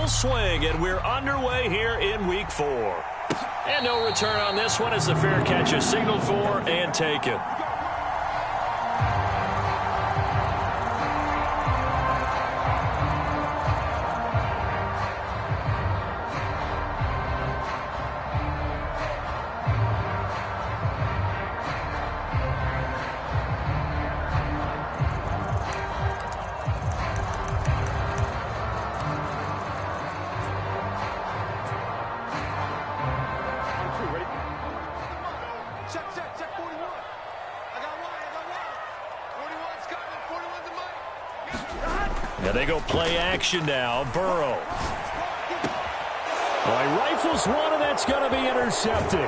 swing, and we're underway here in Week 4. And no return on this one as the fair catch is signaled for and taken. Now they go play action now. Burrow. Well, he rifles one, and that's going to be intercepted.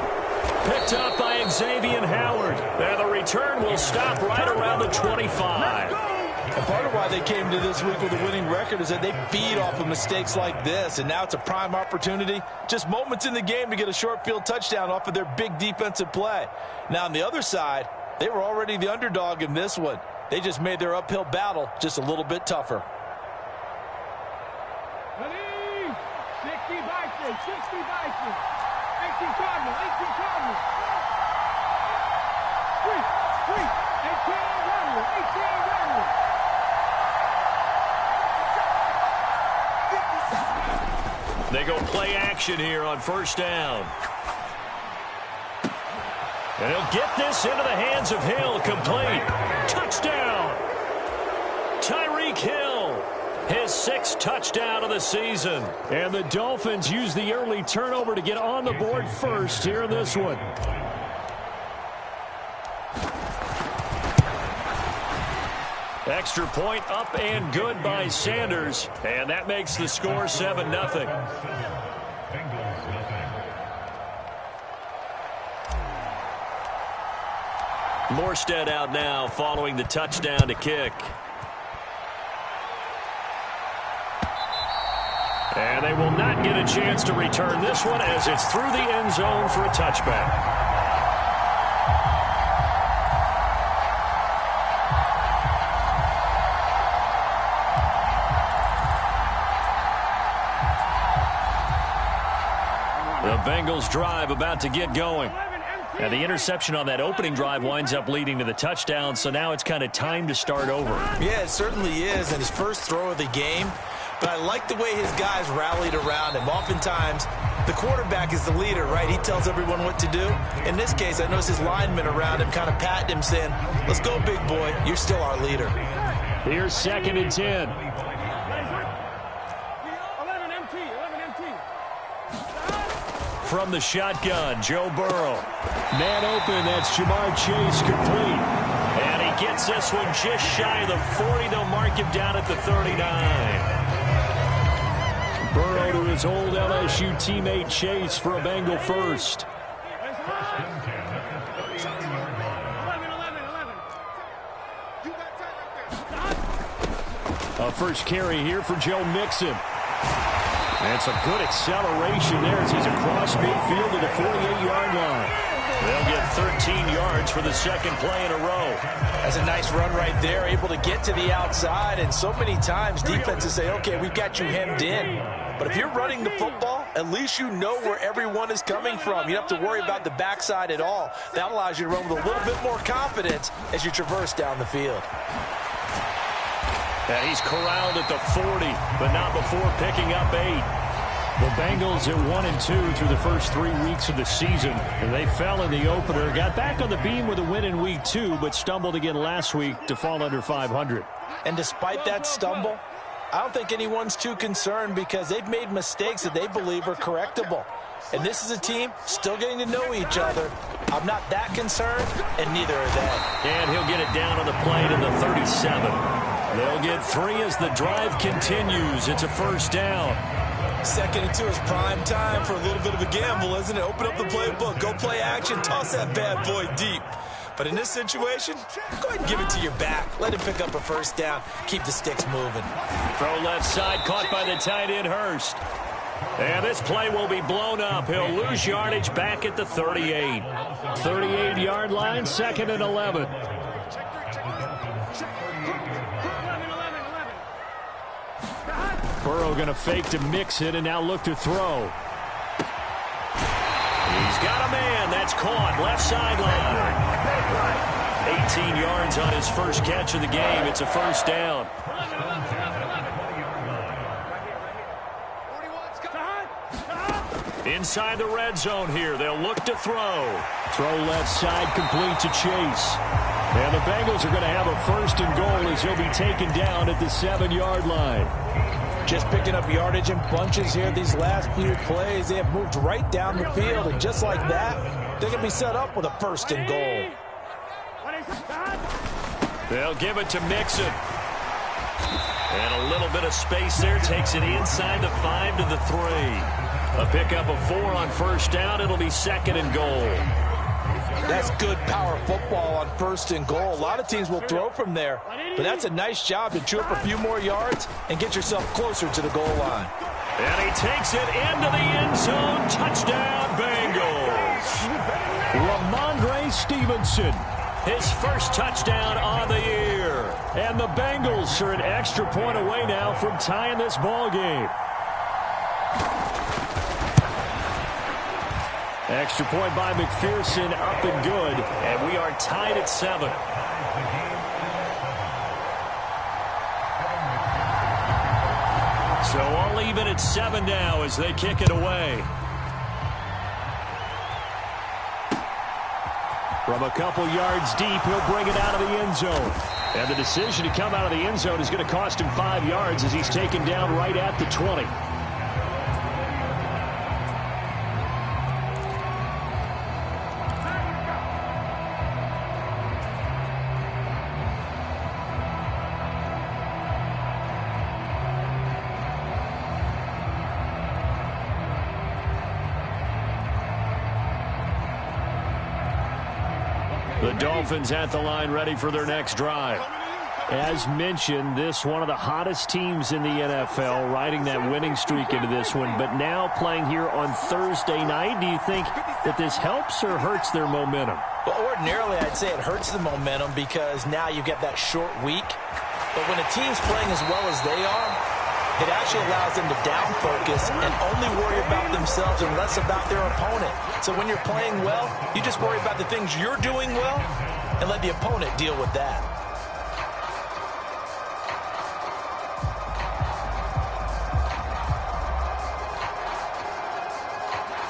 Picked up by Xavier Howard. And the return will stop right around the 25. And part of why they came to this week with a winning record is that they feed off of mistakes like this, and now it's a prime opportunity. Just moments in the game to get a short field touchdown off of their big defensive play. Now on the other side, they were already the underdog in this one. They just made their uphill battle just a little bit tougher. 60 Bison, 60 Bison, 18 Cardinal, 18 Cardinal. 18 Cardinal, 18 Cardinal. They go play action here on first down. And he'll get this into the hands of Hill, complete. Touchdown! Tyreek Hill, his 6th touchdown of the season. And the Dolphins use the early turnover to get on the board first here in this one. Extra point up and good by Sanders. And that makes the score 7-0. Morstead out now following the touchdown to kick. And they will not get a chance to return this one as it's through the end zone for a touchback. The Bengals drive about to get going. And the interception on that opening drive winds up leading to the touchdown, so now it's kind of time to start over. Yeah, it certainly is, and his first throw of the game. But I like the way his guys rallied around him. Oftentimes, the quarterback is the leader, right? He tells everyone what to do. In this case, I noticed his linemen around him kind of patting him, saying, let's go, big boy. You're still our leader. Here's 2nd and 10. 11 MT, 11 MT. From the shotgun, Joe Burrow. Man open, that's Jamar Chase, complete. And he gets this one just shy of the 40. They'll mark him down at the 39. Burrow to his old LSU teammate Chase for a Bengal first. A first carry here for Joe Mixon. And some good acceleration there as he's across midfield to the 48-yard line. They'll get 13 yards for the 2nd play in a row. That's a nice run right there, able to get to the outside. And so many times defenses say, okay, we've got you hemmed in. But if you're running the football, at least you know where everyone is coming from. You don't have to worry about the backside at all. That allows you to run with a little bit more confidence as you traverse down the field. And he's corralled at the 40, but not before picking up 8. The Bengals are 1-2 through the first 3 weeks of the season. And they fell in the opener, got back on the beam with a win in week 2, but stumbled again last week to fall under 500. And despite that stumble, I don't think anyone's too concerned because they've made mistakes that they believe are correctable. And this is a team still getting to know each other. I'm not that concerned, and neither are they. And he'll get it down on the play to the 37. They'll get 3 as the drive continues. It's a first down. 2nd and 2 is prime time for a little bit of a gamble, isn't it? Open up the playbook, go play action, toss that bad boy deep. But in this situation, go ahead and give it to your back. Let him pick up a first down. Keep the sticks moving. Throw left side, caught by the tight end Hurst. And this play will be blown up. He'll lose yardage back at the 38. 38-yard line, 2nd and 11. Burrow going to fake to mix it and now look to throw. He's got a man. That's caught. Left sideline. 18 yards on his first catch of the game. It's a first down. Inside the red zone here. They'll look to throw. Throw left side, complete to Chase. And the Bengals are going to have a first and goal as he'll be taken down at the 7-yard line. Just picking up yardage in bunches here these last few plays. They have moved right down the field, and just like that, they're going to be set up with a first and goal. They'll give it to Mixon. And a little bit of space there. Takes it inside the 5 to the 3. A pickup of 4 on first down. It'll be second and goal. That's good power football on first and goal. A lot of teams will throw from there, but that's a nice job to chew up a few more yards and get yourself closer to the goal line. And he takes it into the end zone. Touchdown, Bengals. Ramondre Stevenson, His first touchdown on the year. and the Bengals are an extra point away now from tying this ball game. Extra point by McPherson, up and good. And we are tied at 7. So all even at 7 now as they kick it away. From a couple yards deep, he'll bring it out of the end zone. And the decision to come out of the end zone is going to cost him 5 yards as he's taken down right at the 20. The Dolphins at the line ready for their next drive. As mentioned, this one of the hottest teams in the NFL, riding that winning streak into this one, but now playing here on Thursday night. Do you think that this helps or hurts their momentum? Well, ordinarily, I'd say it hurts the momentum because now you get that short week. But when a team's playing as well as they are, it actually allows them to down focus and only worry about themselves and less about their opponent. So when you're playing well, you just worry about the things you're doing well and let the opponent deal with that.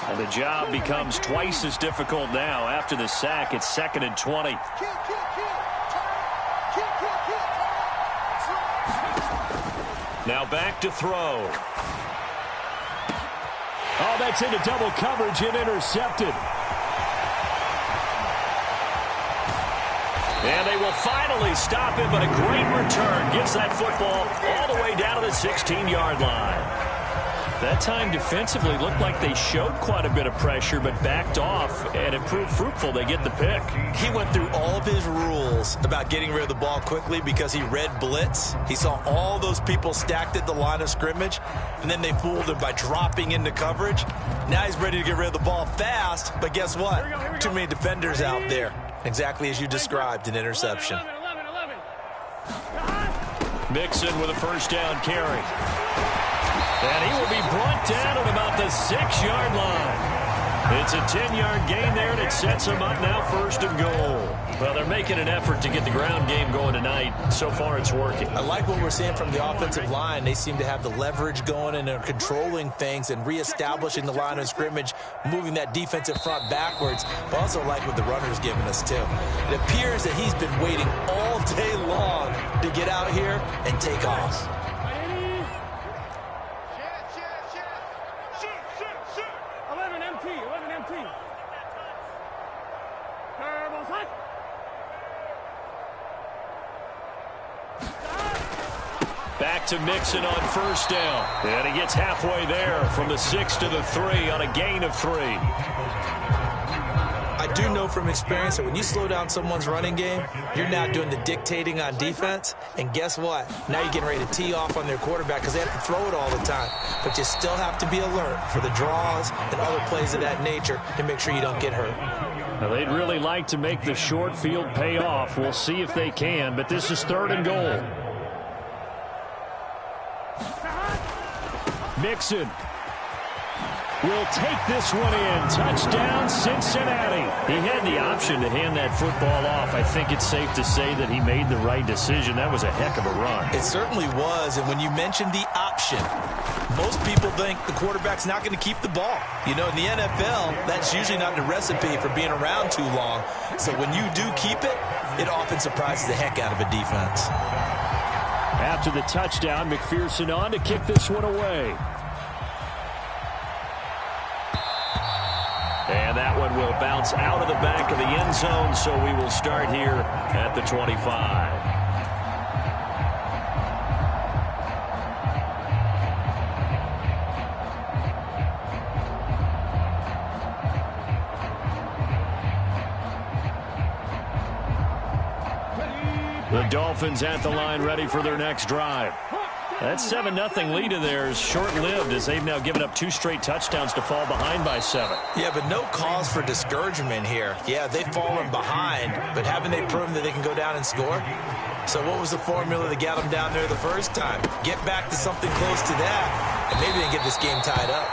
And the job becomes twice as difficult now. After the sack, it's 2nd and 20. Now back to throw. Oh, that's into double coverage and intercepted. And they will finally stop him, but a great return. Gets that football all the way down to the 16-yard line. That time defensively looked like they showed quite a bit of pressure, but backed off, and it proved fruitful. They get the pick. He went through all of his rules about getting rid of the ball quickly because he read blitz. He saw all those people stacked at the line of scrimmage, and then they fooled him by dropping into coverage. Now he's ready to get rid of the ball fast, but guess what? Too many defenders out there. Exactly as you described, an interception. Mixon with a first down carry. And he will be brought down at about the 6-yard line. It's a 10-yard gain there, and it sets him up now 1st and goal. Well, they're making an effort to get the ground game going tonight. So far, it's working. I like what we're seeing from the offensive line. They seem to have the leverage going and are controlling things and reestablishing the line of scrimmage, moving that defensive front backwards. But I also like what the runner's giving us, too. It appears that he's been waiting all day long to get out here and take off. 11 MT. Turbo's hot. Back to Mixon on first down. And he gets halfway there from the 6 to the 3 on a gain of 3. I do know from experience that when you slow down someone's running game, you're now doing the dictating on defense. And guess what? Now you're getting ready to tee off on their quarterback because they have to throw it all the time. But you still have to be alert for the draws and other plays of that nature to make sure you don't get hurt. Now, they'd really like to make the short field pay off. We'll see if they can, but this is 3rd and goal. Mixon will take this one in. Touchdown, Cincinnati. He had the option to hand that football off. I think it's safe to say that he made the right decision. That was a heck of a run. It certainly was, and when you mentioned the option, most people think the quarterback's not going to keep the ball. You know, in the NFL, that's usually not the recipe for being around too long. So when you do keep it, it often surprises the heck out of a defense. After the touchdown, McPherson on to kick this one away. And that one will bounce out of the back of the end zone, so we will start here at the 25. The Dolphins at the line ready for their next drive. That 7-0 lead of theirs short-lived as they've now given up 2 straight touchdowns to fall behind by 7. Yeah, but no cause for discouragement here. Yeah, they've fallen behind, but haven't they proven that they can go down and score? So what was the formula that got them down there the first time? Get back to something close to that, and maybe they can get this game tied up.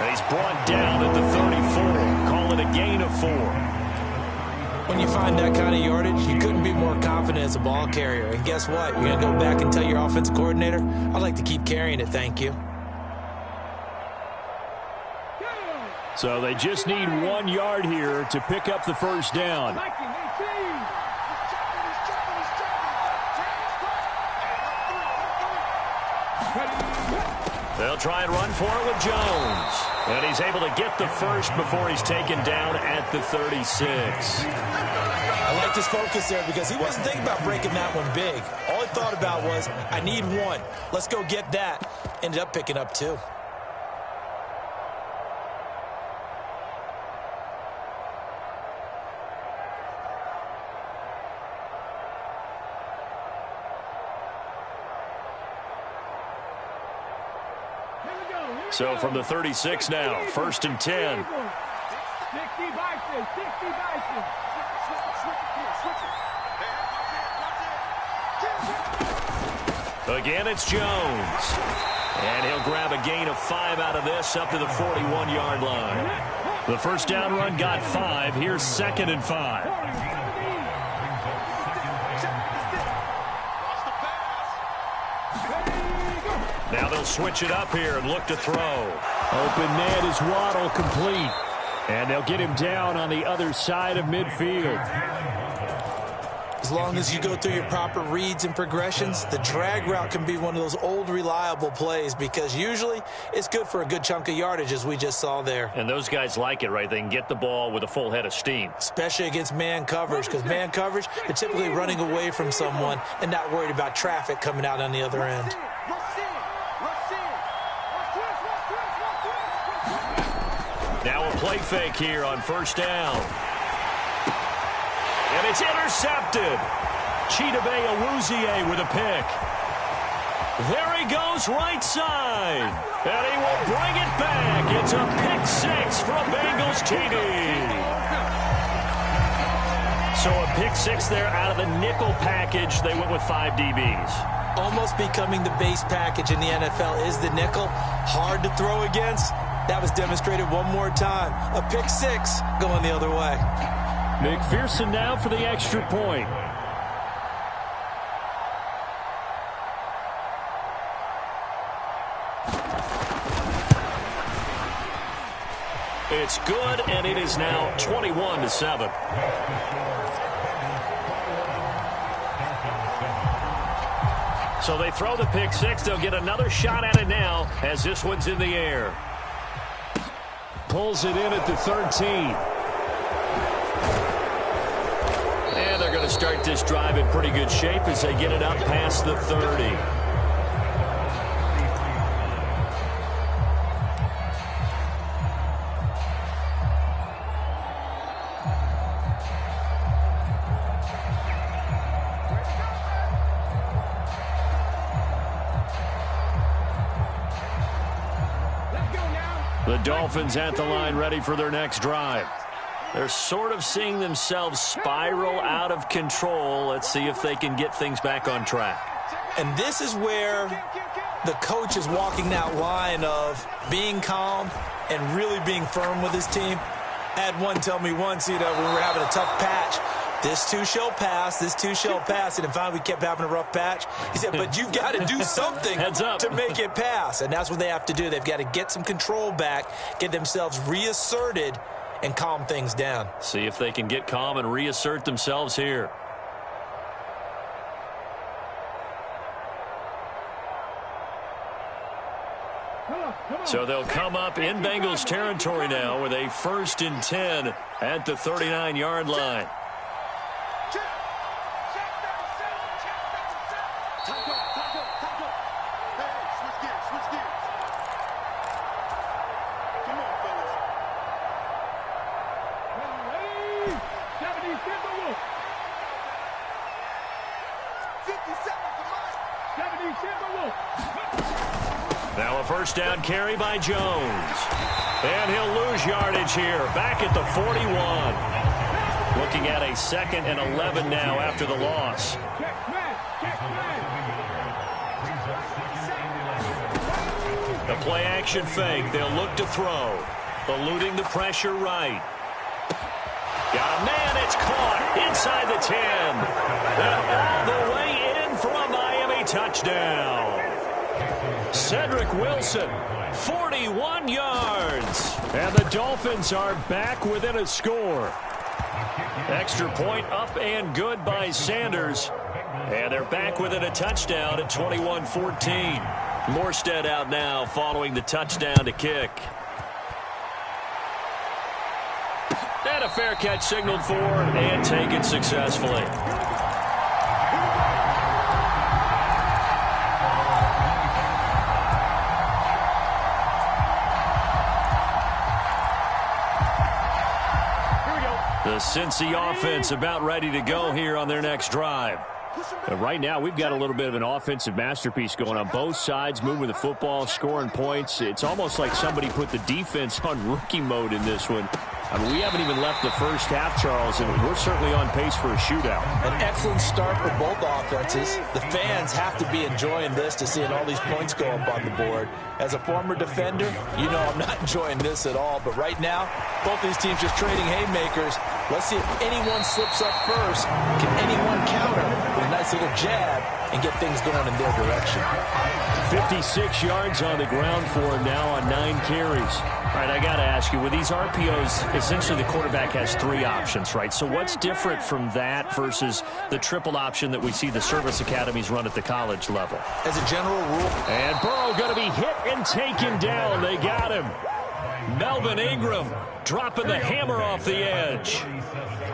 And he's brought down at the 34. Call it a gain of 4. When you find that kind of yardage, you couldn't be more confident as a ball carrier. And guess what? You're going to go back and tell your offensive coordinator, I'd like to keep carrying it, thank you. So they just need 1 yard here to pick up the first down. They'll try and run for it with Jones. And he's able to get the first before he's taken down at the 36. I liked his focus there because he wasn't thinking about breaking that one big. All he thought about was, I need 1. Let's go get that. Ended up picking up 2. So from the 36 now, 1st and 10. 60 Bison, 60 Bison. Again, it's Jones. And he'll grab a gain of 5 out of this up to the 41-yard line. The first down run got 5. Here's 2nd and 5. Now they'll switch it up here and look to throw. Open man is Waddle, complete. And they'll get him down on the other side of midfield. As long as you go through your proper reads and progressions, the drag route can be one of those old reliable plays because usually it's good for a good chunk of yardage as we just saw there. And those guys like it, right? They can get the ball with a full head of steam. Especially against man coverage because man coverage, they're typically running away from someone and not worried about traffic coming out on the other end. Now a play fake here on first down. And it's intercepted. Chidobe Awuzie with a pick. There he goes right side. And he will bring it back. It's a pick 6 for a Bengals TD. So a pick 6 there out of the nickel package. They went with 5 DBs. Almost becoming the base package in the NFL is the nickel. Hard to throw against. That was demonstrated one more time. A pick 6 going the other way. McPherson now for the extra point. It's good, and it is now 21-7. So they throw the pick 6. They'll get another shot at it now as this one's in the air. Pulls it in at the 13. And they're going to start this drive in pretty good shape as they get it up past the 30. The Dolphins at the line ready for their next drive. They're sort of seeing themselves spiral out of control. Let's see if they can get things back on track. And this is where the coach is walking that line of being calm and really being firm with his team. I had one tell me once, when we were having a tough patch, this too shall pass, this too shall pass. And finally we kept having a rough patch. He said, but you've got to do something to make it pass. And that's what they have to do. They've got to get some control back, get themselves reasserted, and calm things down. See if they can get calm and reassert themselves here. So they'll come up in Bengals territory now with a 1st and 10 at the 39-yard line. Now a 1st down carry by Jones. And he'll lose yardage here, back at the 41. Looking at a 2nd and 11 now after the loss. The play action fake. They'll look to throw. Eluding the pressure right. Got a man. It's caught inside the 10. And all the way in for a Miami touchdown. Cedric Wilson, 41 yards. And the Dolphins are back within a score. Extra point up and good by Sanders. And they're back within a touchdown at 21-14. Morstead out now following the touchdown to kick. And a fair catch signaled for and taken successfully. The Cincy offense about ready to go here on their next drive. But right now, we've got a little bit of an offensive masterpiece going on both sides, moving the football, scoring points. It's almost like somebody put the defense on rookie mode in this one. I mean, we haven't even left the first half, Charles, and we're certainly on pace for a shootout. An excellent start for both offenses. The fans have to be enjoying this to seeing all these points go up on the board. As a former defender, you know I'm not enjoying this at all. But right now, both these teams just trading haymakers. Let's see if anyone slips up first. Can anyone counter with a nice little jab and get things going in their direction? 56 yards on the ground for him now on 9 carries. All right, I got to ask you, with these RPOs, essentially the quarterback has 3 options, right? So what's different from that versus the triple option that we see the service academies run at the college level? As a general rule. And Burrow going to be hit and taken down. They got him. Melvin Ingram dropping the hammer off the edge.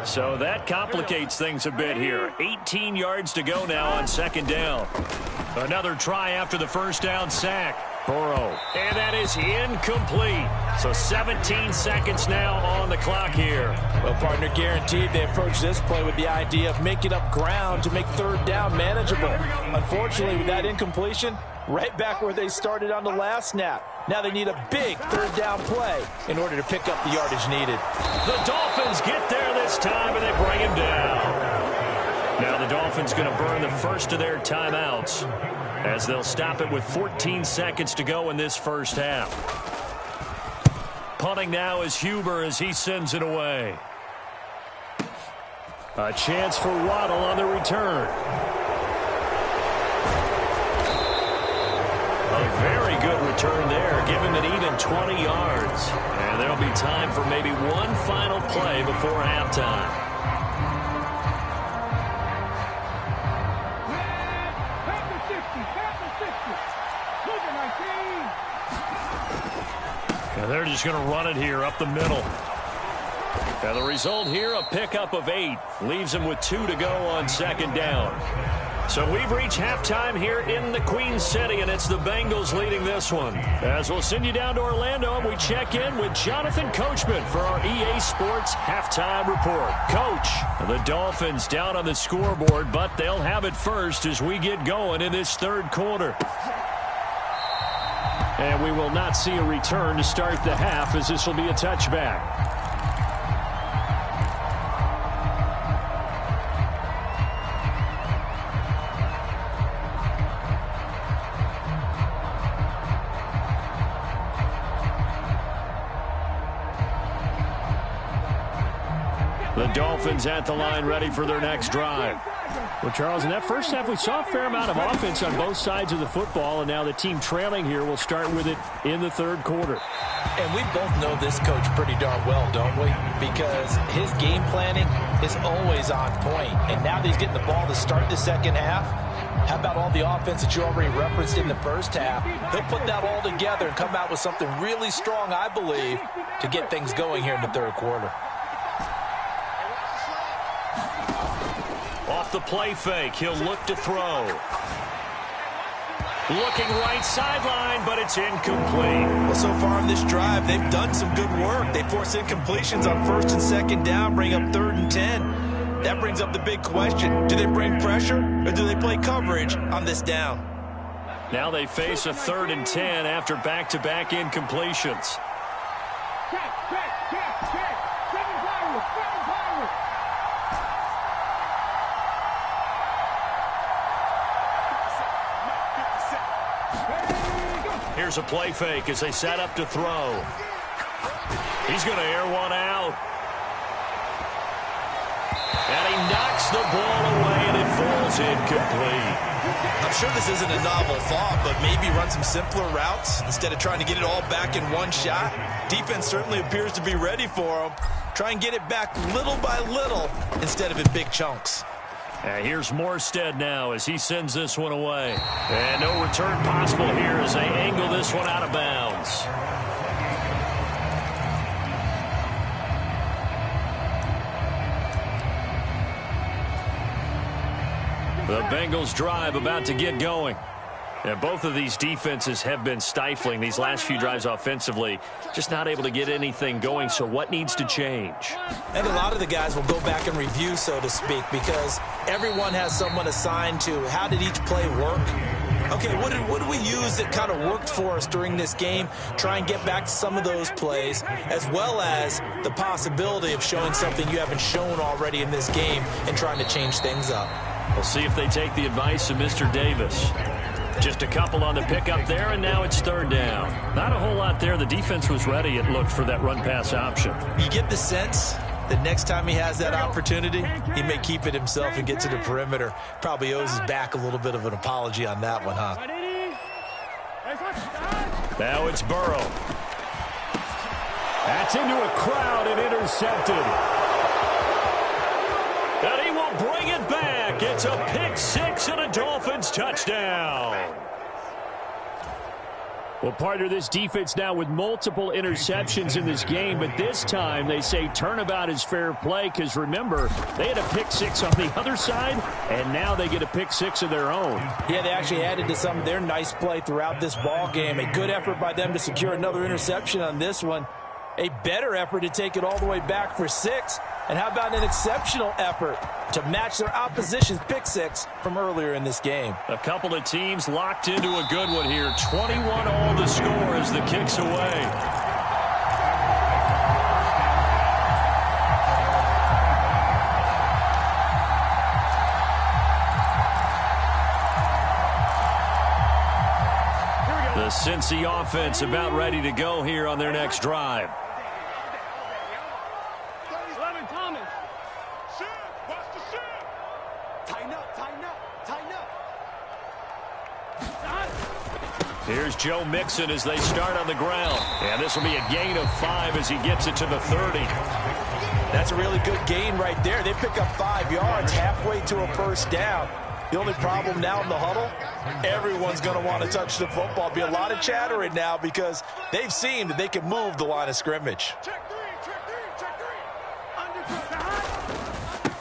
So that complicates things a bit here. 18 yards to go now on 2nd down. Another try after the 1st down sack. Burrow. And that is incomplete. So 17 seconds now on the clock here. Well, partner, guaranteed they approach this play with the idea of making up ground to make 3rd down manageable. Unfortunately, with that incompletion, right back where they started on the last snap. Now they need a big 3rd down play in order to pick up the yardage needed. The Dolphins get there this time, and they bring him down. Now the Dolphins going to burn the first of their timeouts, as they'll stop it with 14 seconds to go in this first half. Punting now is Huber as he sends it away. A chance for Waddle on the return. A very good return there, giving an even 20 yards. And there'll be time for maybe one final play before halftime. And they're just going to run it here up the middle. And the result here, a pickup of 8. Leaves them with 2 to go on 2nd down. So we've reached halftime here in the Queen City, and it's the Bengals leading this one. As we'll send you down to Orlando, and we check in with Jonathan Coachman for our EA Sports Halftime Report. Coach, the Dolphins down on the scoreboard, but they'll have it first as we get going in this 3rd quarter. And we will not see a return to start the half, as this will be a touchback. The Dolphins at the line ready for their next drive. Well, Charles, in that first half, we saw a fair amount of offense on both sides of the football, and now the team trailing here will start with it in the third quarter. And we both know this coach pretty darn well, don't we? Because his game planning is always on point. And now that he's getting the ball to start the second half, how about all the offense that you already referenced in the first half? He'll put that all together and come out with something really strong, I believe, to get things going here in the third quarter. Off the play fake, he'll look to throw. Looking right sideline, but it's incomplete. Well, so far in this drive, they've done some good work. They force incompletions on first and second down, bring up 3rd and 10. That brings up the big question. Do they bring pressure, or do they play coverage on this down? Now they face a 3rd and 10 after back-to-back incompletions. Here's a play fake as they set up to throw. He's going to air one out. And he knocks the ball away, and it falls incomplete. I'm sure this isn't a novel thought, but maybe run some simpler routes instead of trying to get it all back in one shot. Defense certainly appears to be ready for him. Try and get it back little by little instead of in big chunks. Here's Morstead now as he sends this one away. And no return possible here as they angle this one out of bounds. The Bengals drive about to get going. And both of these defenses have been stifling these last few drives offensively. Just not able to get anything going, so what needs to change? I think a lot of the guys will go back and review, so to speak, because everyone has someone assigned to how did each play work. Okay, what did we use that kind of worked for us during this game? Try and get back to some of those plays, as well as the possibility of showing something you haven't shown already in this game and trying to change things up. We'll see if they take the advice of Mr. Davis. Just a couple on the pickup there, and now it's 3rd down. Not a whole lot there. The defense was ready, it looked, for that run-pass option. You get the sense that next time he has that opportunity, he may keep it himself and get to the perimeter. Probably owes his back a little bit of an apology on that one, huh? Now it's Burrow. That's into a crowd and intercepted. And he will bring it back. It's a pick six and a Dolphins touchdown. Well, partner, this defense now with multiple interceptions in this game, but this time they say turnabout is fair play because, remember, they had a pick six on the other side, and now they get a pick six of their own. Yeah, they actually added to some of their nice play throughout this ball game. A good effort by them to secure another interception on this one. A better effort to take it all the way back for 6. And how about an exceptional effort to match their opposition's pick six from earlier in this game? A couple of teams locked into a good one here. 21-all the score as the kick's away. The Cincy offense about ready to go here on their next drive. Here's Joe Mixon as they start on the ground. And this will be a gain of 5 as he gets it to the 30. That's a really good gain right there. They pick up 5 yards halfway to a first down. The only problem now in the huddle, everyone's going to want to touch the football. Be a lot of chattering now because they've seen that they can move the line of scrimmage.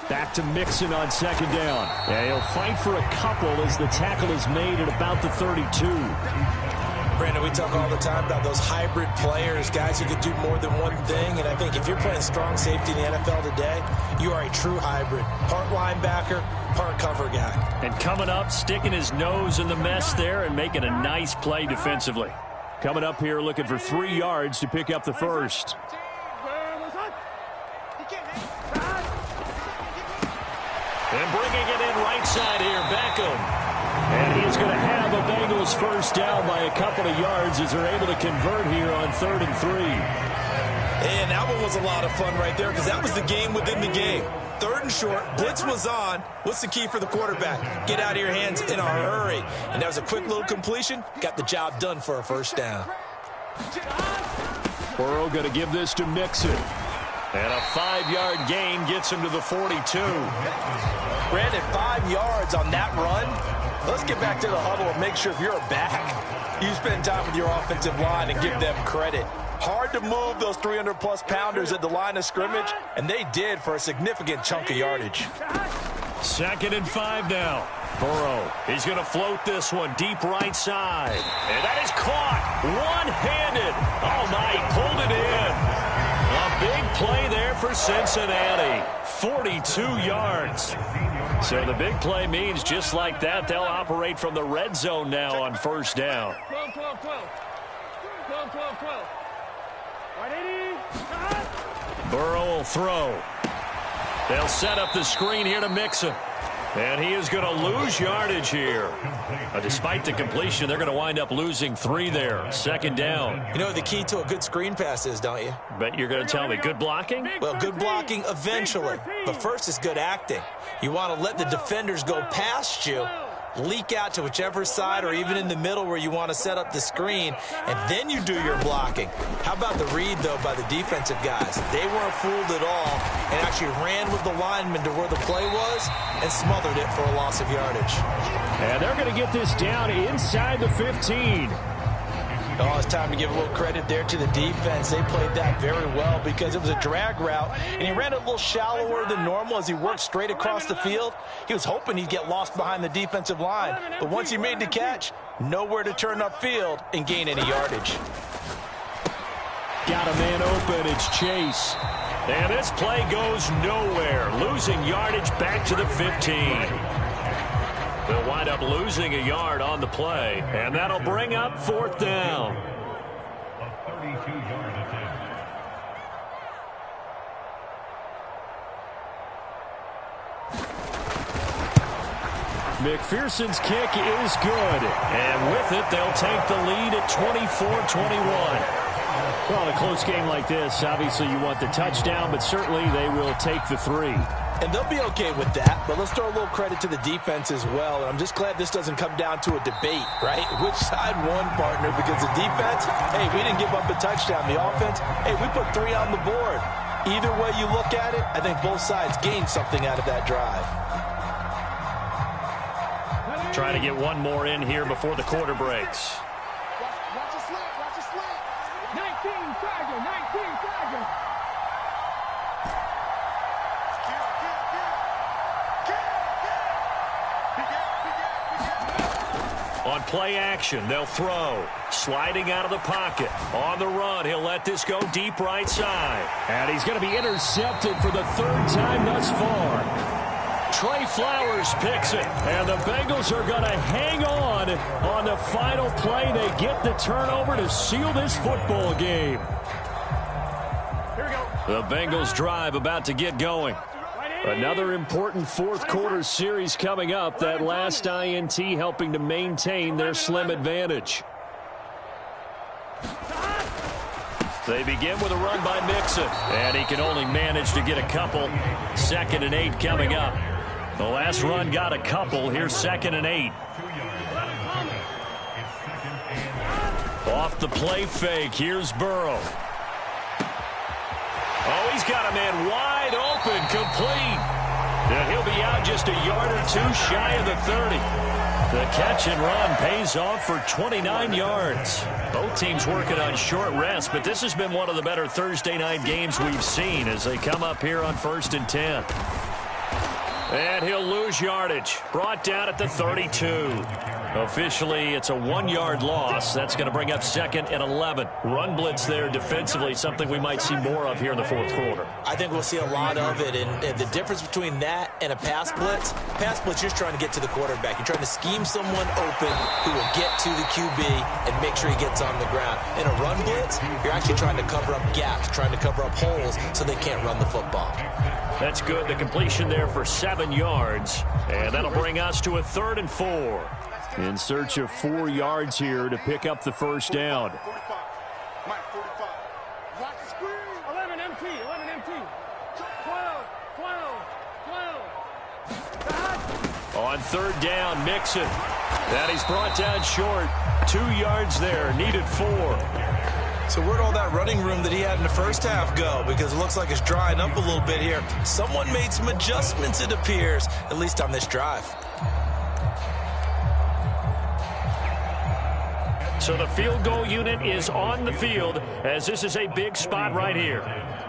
Back to Mixon on second down. Yeah, he'll fight for a couple as the tackle is made at about the 32. Brandon, we talk all the time about those hybrid players, guys who can do more than one thing. And I think if you're playing strong safety in the NFL today, you are a true hybrid. Part linebacker, part cover guy. And coming up, sticking his nose in the mess there and making a nice play defensively. Coming up here looking for 3 yards to pick up the first. And bringing it in right side here, Beckham. And he's going to have a Bengals first down by a couple of yards as they're able to convert here on 3rd and 3. And that one was a lot of fun right there because that was the game within the game. 3rd and short, blitz was on. What's the key for the quarterback? Get out of your hands in a hurry. And that was a quick little completion. Got the job done for a first down. Burrow going to give this to Mixon. And a 5-yard gain gets him to the 42. Brandon, 5 yards on that run. Let's get back to the huddle and make sure if you're a back, you spend time with your offensive line and give them credit. Hard to move those 300-plus pounders at the line of scrimmage, and they did for a significant chunk of yardage. 2nd and 5 now. Burrow, he's going to float this one deep right side. And that is caught one-handed. Oh, my, he pulled it in. A big play there for Cincinnati. 42 yards. So the big play means just like that, they'll operate from the red zone now on first down. 12, 12, 12. 12, 12, 12. 180. Burrow will throw. They'll set up the screen here to Mixon. And he is going to lose yardage here. Despite the completion, they're going to wind up losing 3 there. 2nd down. You know what the key to a good screen pass is, don't you? Bet you're going to tell me good blocking? Well, good blocking eventually. But first is good acting. You want to let the defenders go past you, leak out to whichever side or even in the middle where you want to set up the screen, and then you do your blocking. How about the read, though, by the defensive guys? They weren't fooled at all and actually ran with the lineman to where the play was and smothered it for a loss of yardage. And they're going to get this down inside the 15. Oh, it's time to give a little credit there to the defense. They played that very well because it was a drag route, and he ran a little shallower than normal as he worked straight across the field. He was hoping he'd get lost behind the defensive line, but once he made the catch, nowhere to turn upfield and gain any yardage. Got a man open. It's Chase. And this play goes nowhere, losing yardage back to the 15. They'll wind up losing a yard on the play, and that'll bring up 4th down. A 32-yard attempt. McPherson's kick is good, and with it, they'll take the lead at 24-21. Well, in a close game like this, obviously you want the touchdown, but certainly they will take the 3. And they'll be okay with that, but let's throw a little credit to the defense as well. And I'm just glad this doesn't come down to a debate, right? Which side won, partner? Because the defense, hey, we didn't give up a touchdown. The offense, hey, we put 3 on the board. Either way you look at it, I think both sides gained something out of that drive. Trying to get one more in here before the quarter breaks. Watch your slant, watch your slant. 19 Tiger, 19 Tiger. On play action, they'll throw. Sliding out of the pocket. On the run, he'll let this go deep right side. And he's going to be intercepted for the 3rd time thus far. Trey Flowers picks it. And the Bengals are going to hang on the final play. They get the turnover to seal this football game. Here we go. The Bengals drive about to get going. Another important 4th quarter series coming up. That last INT helping to maintain their slim advantage. They begin with a run by Mixon. And he can only manage to get a couple. 2nd and 8 coming up. The last run got a couple. Here's 2nd and 8. Off the play fake. Here's Burrow. Oh, he's got a man wide open, complete. And he'll be out just a yard or 2 shy of the 30. The catch and run pays off for 29 yards. Both teams working on short rest, but this has been one of the better Thursday night games we've seen as they come up here on 1st and 10. And he'll lose yardage. Brought down at the 32. Officially, it's a 1-yard loss. That's going to bring up 2nd and 11. Run blitz there defensively, something we might see more of here in the 4th quarter. I think we'll see a lot of it, and the difference between that and a pass blitz, you're just trying to get to the quarterback. You're trying to scheme someone open who will get to the QB and make sure he gets on the ground. In a run blitz, you're actually trying to cover up gaps, trying to cover up holes so they can't run the football. That's good. The completion there for 7 yards, and that'll bring us to a 3rd and 4. In search of 4 yards here to pick up the first down. Watch the screen. 11 MT, 11 MT. 12, 12, 12. On third down, Mixon. And he's brought down short. 2 yards there, needed 4. So where'd all that running room that he had in the first half go? Because it looks like it's drying up a little bit here. Someone made some adjustments, it appears, at least on this drive. So the field goal unit is on the field as this is a big spot right here.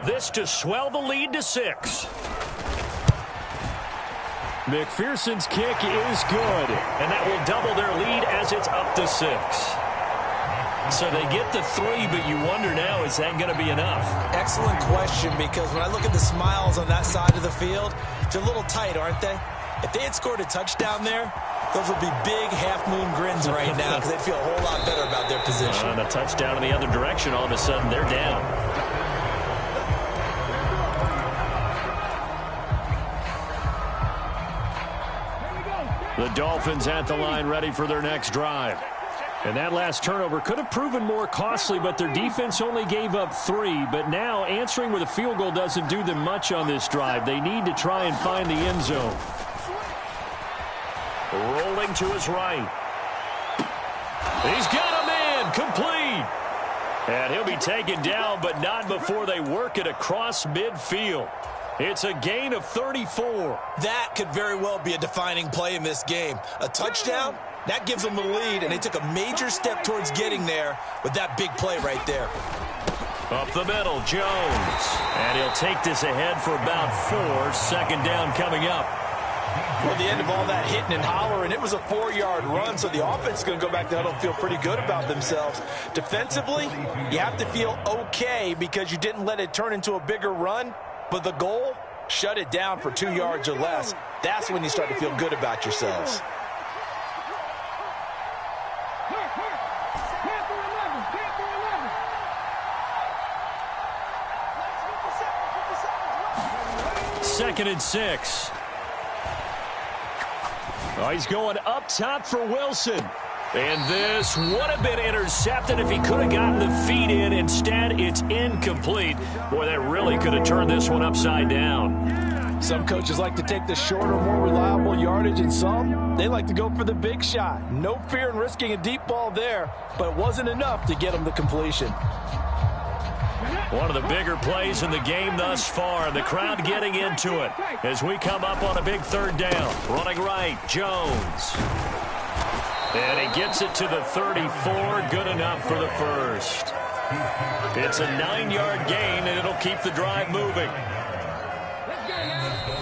This to swell the lead to 6. McPherson's kick is good, and that will double their lead as it's up to 6. So they get the 3, but you wonder now, is that going to be enough? Excellent question, because when I look at the smiles on that side of the field, they're a little tight, aren't they? If they had scored a touchdown there, those would be big half-moon grins right now because they'd feel a whole lot better about their position. And a touchdown in the other direction, all of a sudden they're down. The Dolphins at the line ready for their next drive. And that last turnover could have proven more costly, but their defense only gave up 3. But now answering with a field goal doesn't do them much on this drive. They need to try and find the end zone. Rolling to his right. He's got a man, complete. And he'll be taken down, but not before they work it across midfield. It's a gain of 34. That could very well be a defining play in this game. A touchdown, that gives them the lead, and they took a major step towards getting there with that big play right there. Up the middle, Jones. And he'll take this ahead for about 4. Second down coming up. Well, the end of all that hitting and hollering, it was a 4-yard run, so the offense is going to go back to huddle and feel pretty good about themselves. Defensively, you have to feel okay because you didn't let it turn into a bigger run, but the goal, shut it down for 2 yards or less. That's when you start to feel good about yourselves. Second and 6. Oh, he's going up top for Wilson. And this would have been intercepted if he could have gotten the feet in. Instead, it's incomplete. Boy, that really could have turned this one upside down. Some coaches like to take the shorter, more reliable yardage, and some, they like to go for the big shot. No fear in risking a deep ball there, but it wasn't enough to get him the completion. One of the bigger plays in the game thus far. The crowd getting into it as we come up on a big third down. Running right, Jones. And he gets it to the 34. Good enough for the first. It's a 9-yard gain, and it'll keep the drive moving.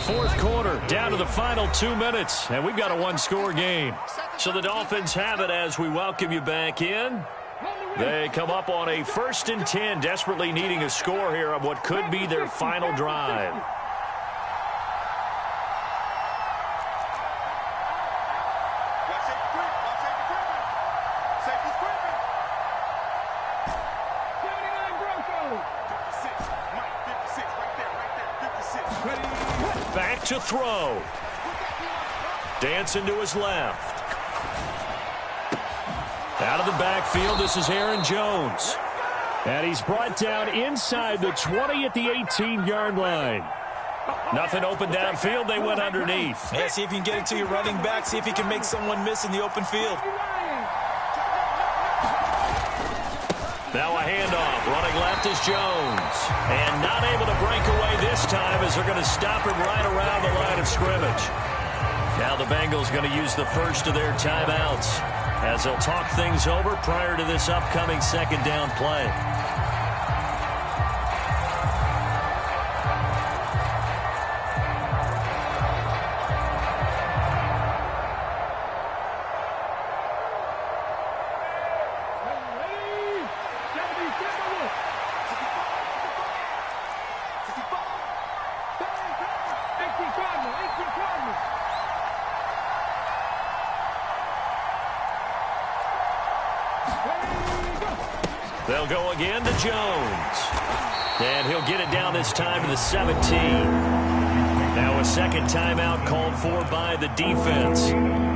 Fourth quarter, down to the final 2 minutes, and we've got a 1-score game. So the Dolphins have it as we welcome you back in. They come up on a 1st and 10, desperately needing a score here on what could be their final drive. Back to throw. Dancing to his left. Out of the backfield, this is Aaron Jones. And he's brought down inside the 20 at the 18-yard line. Nothing open downfield, they went underneath. Yeah, see if you can get it to your running back. See if you can make someone miss in the open field. Now a handoff. Running left is Jones. And not able to break away this time as they're going to stop him right around the line of scrimmage. Now the Bengals going to use the first of their timeouts as they'll talk things over prior to this upcoming second down play. They'll go again to Jones. And he'll get it down this time to the 17. Now a second timeout called for by the defense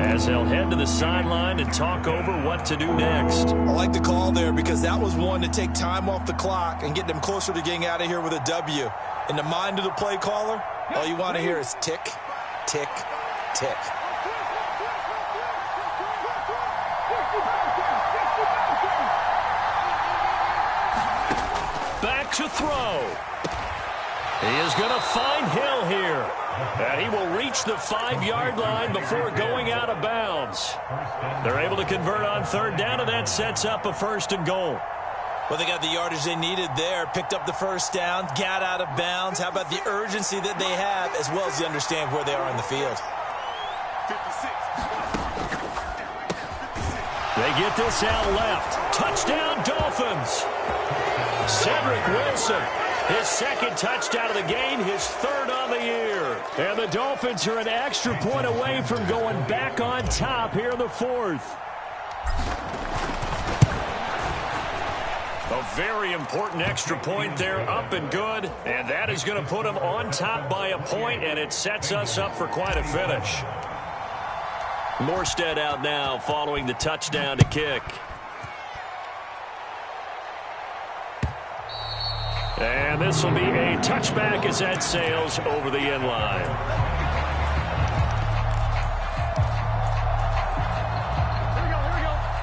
as they'll head to the sideline and talk over what to do next. I like the call there because that was one to take time off the clock and get them closer to getting out of here with a W. In the mind of the play caller, all you want to hear is tick, tick, tick. Back to throw. He is going to find Hill here. And he will reach the 5-yard line before going out of bounds. They're able to convert on third down, and that sets up a 1st and goal. Well, they got the yardage they needed there, picked up the first down, got out of bounds. How about the urgency that they have, as well as they understand where they are in the field? They get this out left. Touchdown, Dolphins. Cedric Wilson, his 2nd touchdown of the game, his 3rd on the year. And the Dolphins are an extra point away from going back on top here in the 4th. A very important extra point there, up and good. And that is going to put them on top by a point, and it sets us up for quite a finish. Morstead out now following the touchdown to kick. And this will be a touchback as that sails over the end line.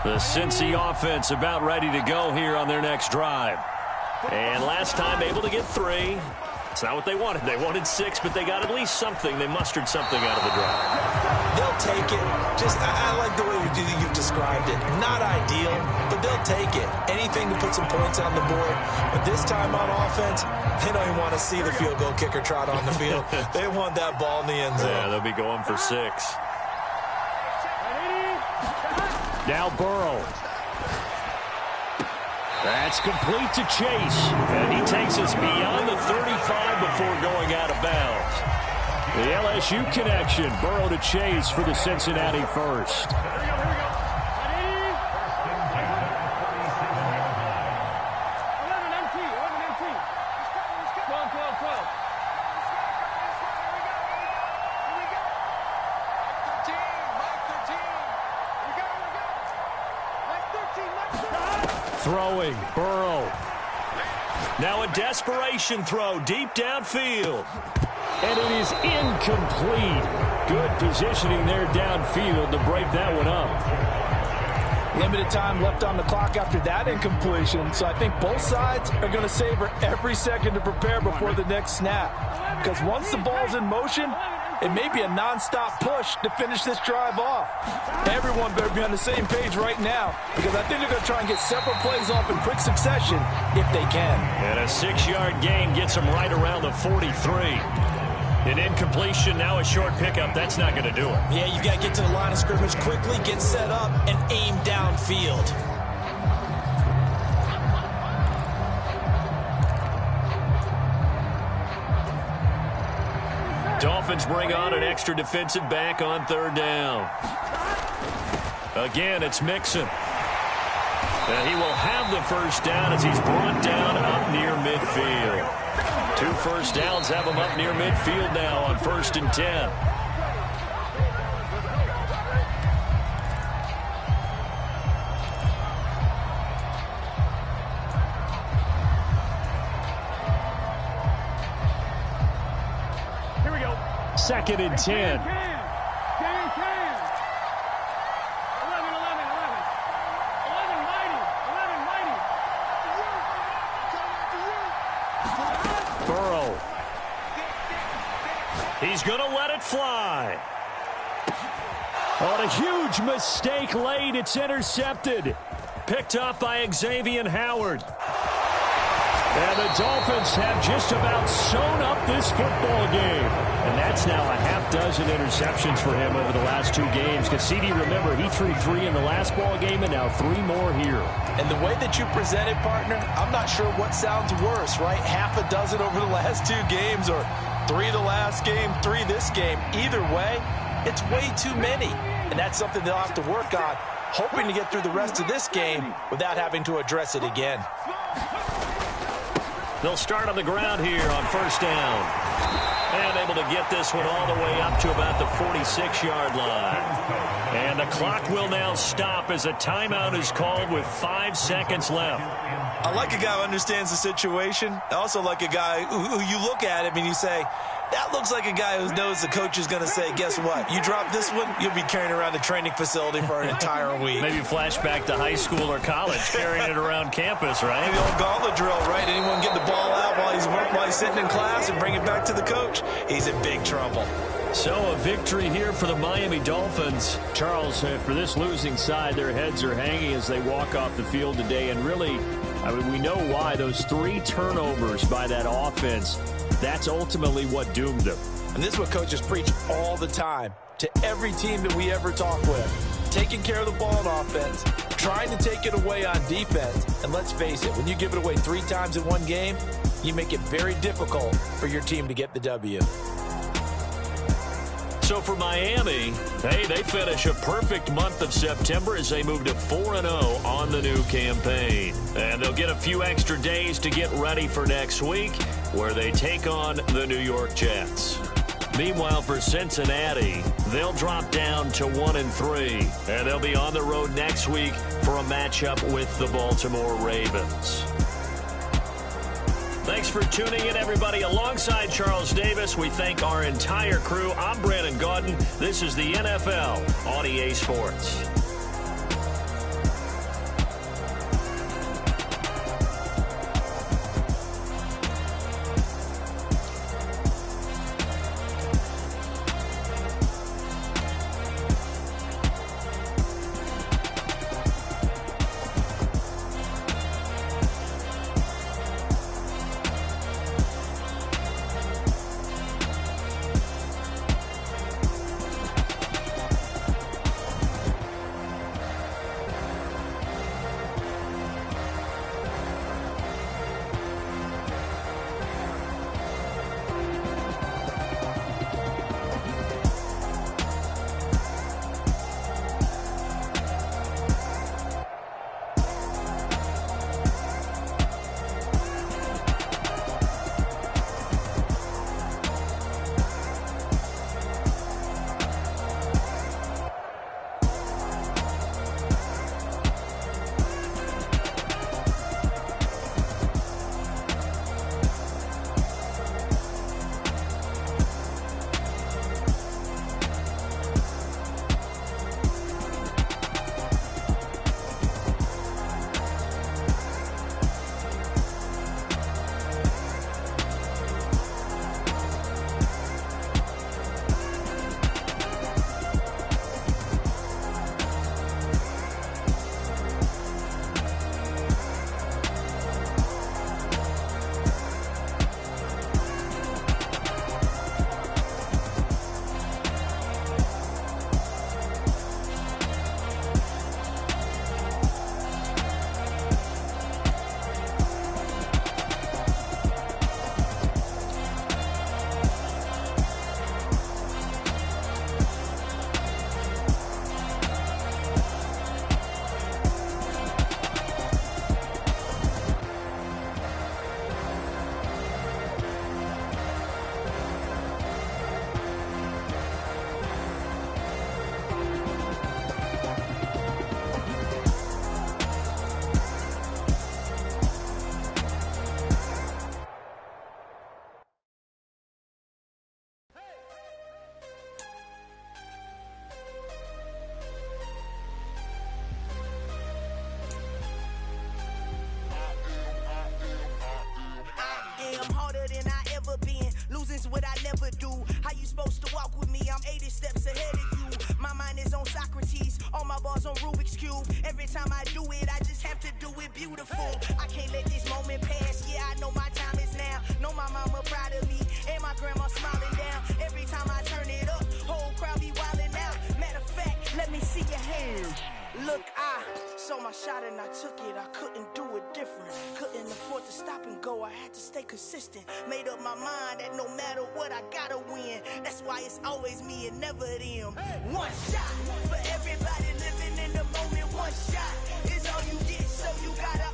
The Cincy offense about ready to go here on their next drive. And last time able to get 3. It's not what they wanted. They wanted 6, but they got at least something. They mustered something out of the drive. They'll take it. I like the way you've described it. Not ideal, but they'll take it. Anything to put some points on the board. But this time on offense, they don't even want to see the field goal kicker trot on the field. They want that ball in the end zone. Yeah, they'll be going for 6. Now Burrow. That's complete to Chase. And he takes us beyond the 35 before going out of bounds. The LSU connection. Burrow to Chase for the Cincinnati first. Throwing, Burrow. Now a desperation throw deep downfield. And it is incomplete. Good positioning there downfield to break that one up. Limited time left on the clock after that incompletion, so I think both sides are going to savor every second to prepare before the next snap. Because once the ball's in motion, it may be a non-stop push to finish this drive off. Everyone better be on the same page right now, because I think they're going to try and get several plays off in quick succession if they can. And a 6-yard gain gets them right around the 43. An incompletion, now a short pickup. That's not going to do it. Yeah, you got to get to the line of scrimmage quickly, get set up, and aim downfield. Dolphins bring on an extra defensive back on third down. Again, it's Mixon. And he will have the first down as he's brought down up near midfield. 2 first downs have him up near midfield now on 1st and 10. Here we go. 2nd and 10. Burrow. He's going to let it fly. On a huge mistake late, it's intercepted. Picked up by Xavier Howard. And the Dolphins have just about sewn up this football game. And that's now a half-dozen interceptions for him over the last 2 games. Cassidy, remember, he threw 3 in the last ball game and now 3 more here. And the way that you present it, partner, I'm not sure what sounds worse, right? Half a dozen over the last 2 games or 3 the last game, 3 this game. Either way, it's way too many. And that's something they'll have to work on, hoping to get through the rest of this game without having to address it again. They'll start on the ground here on first down. And able to get this one all the way up to about the 46-yard line. And the clock will now stop as a timeout is called with 5 seconds left. I like a guy who understands the situation. I also like a guy who you look at him and you say, that looks like a guy who knows the coach is going to say, guess what? You drop this one, you'll be carrying around the training facility for an entire week. Maybe flashback to high school or college, carrying it around campus, right? The old gauntlet drill, right? Anyone get the ball out while he's sitting in class and bring it back to the coach? He's in big trouble. So a victory here for the Miami Dolphins. Charles, for this losing side, their heads are hanging as they walk off the field today. And really, I mean, we know why. Those 3 turnovers by that offense, that's ultimately what doomed them. And this is what coaches preach all the time to every team that we ever talk with. Taking care of the ball on offense, trying to take it away on defense. And let's face it, when you give it away 3 times in one game, you make it very difficult for your team to get the W. So for Miami, hey, they finish a perfect month of September as they move to 4-0 on the new campaign. And they'll get a few extra days to get ready for next week, where they take on the New York Jets. Meanwhile, for Cincinnati, they'll drop down to 1-3, and they'll be on the road next week for a matchup with the Baltimore Ravens. Thanks for tuning in, everybody. Alongside Charles Davis, we thank our entire crew. I'm Brandon Gaudin. This is the NFL on EA Sports. What I never do. How you supposed to walk with me? I'm 80 steps ahead of you. My mind is on Socrates, all my bars on Rubik's Cube. Every time I do it, I just have to do it beautiful. I can't let this moment pass. Yeah, I know my time is now. Know my mama proud of me, and my grandma smiling down. Every time I turn it up, whole crowd be wilding out. Matter of fact, let me see your hands. Look, I saw my shot and I took it. I couldn't do it different. Couldn't afford to stop and go. I had to stay consistent. Made up my mind that no matter what, I gotta win. That's why it's always me and never them. One shot for everybody living in the moment. One shot is all you get, so you gotta